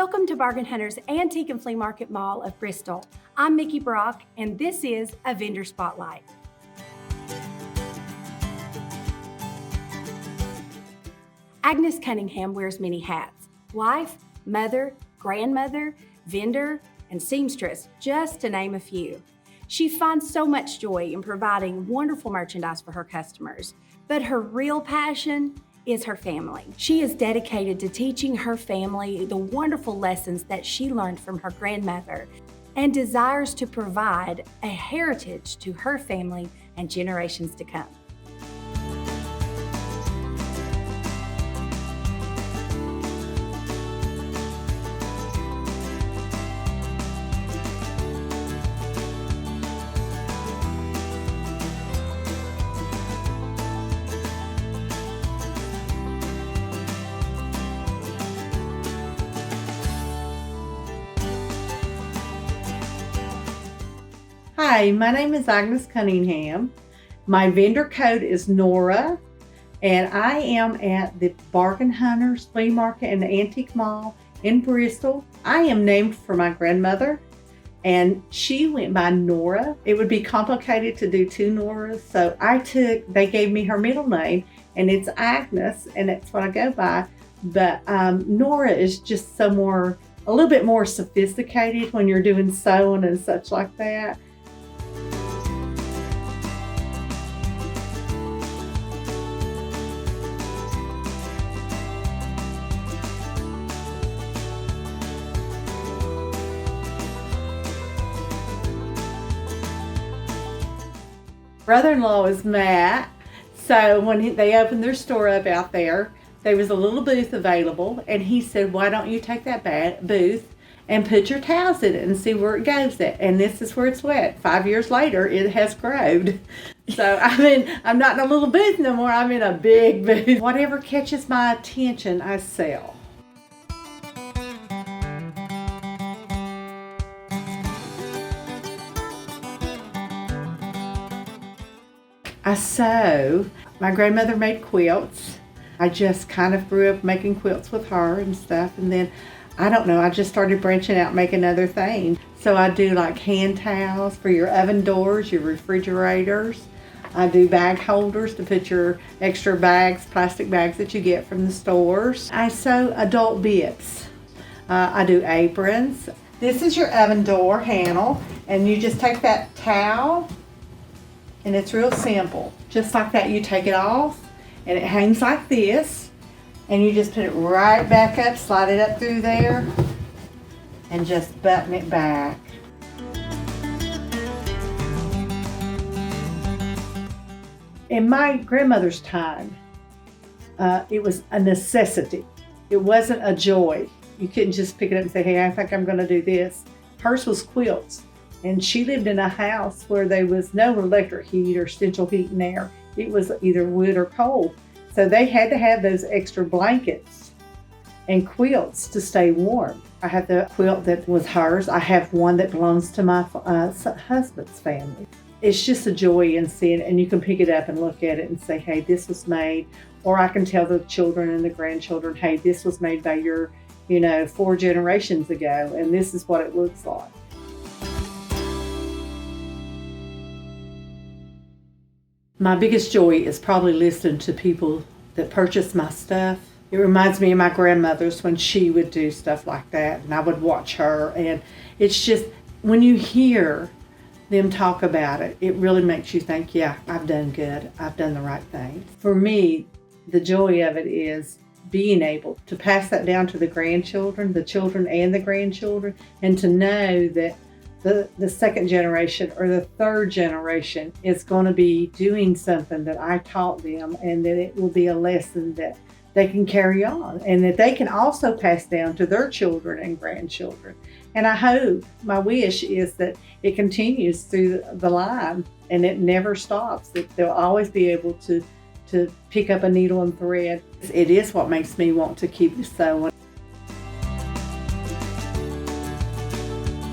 Welcome to Bargain Hunters Antique and Flea Market Mall of Bristol. I'm Mickey Brock, and this is a Vendor Spotlight. Agnes Cunningham wears many hats: wife, mother, grandmother, vendor, and seamstress, just to name a few. She finds so much joy in providing wonderful merchandise for her customers, but her real passion is her family. She is dedicated to teaching her family the wonderful lessons that she learned from her grandmother and desires to provide a heritage to her family and generations to come. Hi, my name is Agnes Cunningham. My vendor code is NORA, and I am at the Bargain Hunters Flea Market and the Antique Mall in Bristol. I am named for my grandmother, and she went by Nora. It would be complicated to do two Noras, so they gave me her middle name, and it's Agnes, and that's what I go by. But Nora is just a little bit more sophisticated when you're doing sewing and such like that. Brother-in-law is Matt, so when they opened their store up out there was a little booth available, and he said, why don't you take that booth and put your towels in it and see where it goes at? And this is where it's wet. 5 years later, it has grown. So I'm not in a little booth no more, I'm in a big booth. Whatever catches my attention, I sell. I sew. My grandmother made quilts. I just kind of grew up making quilts with her and stuff, and then I just started branching out making other things. So I do like hand towels for your oven doors, your refrigerators. I do bag holders to put your extra bags, plastic bags that you get from the stores. I sew adult bibs. I do aprons. This is your oven door handle, and you just take that towel, and it's real simple. Just like that, you take it off, and it hangs like this, and you just put it right back up, slide it up through there, and just button it back. In my grandmother's time, it was a necessity. It wasn't a joy. You couldn't just pick it up and say, hey, I think I'm gonna do this. Hers was quilts. And she lived in a house where there was no electric heat or central heat and air. It was either wood or coal. So they had to have those extra blankets and quilts to stay warm. I have the quilt that was hers. I have one that belongs to my husband's family. It's just a joy in seeing it, and you can pick it up and look at it and say, hey, this was made. Or I can tell the children and the grandchildren, hey, this was made by your, 4 generations ago, and this is what it looks like. My biggest joy is probably listening to people that purchase my stuff. It reminds me of my grandmother's when she would do stuff like that, and I would watch her, and it's just, when you hear them talk about it, it really makes you think, yeah, I've done good. I've done the right thing. For me, the joy of it is being able to pass that down to the grandchildren, the children and the grandchildren, and to know that the second generation or the third generation is going to be doing something that I taught them, and that it will be a lesson that they can carry on and that they can also pass down to their children and grandchildren. And I hope, my wish is that it continues through the line and it never stops, that they'll always be able to pick up a needle and thread. It is what makes me want to keep sewing.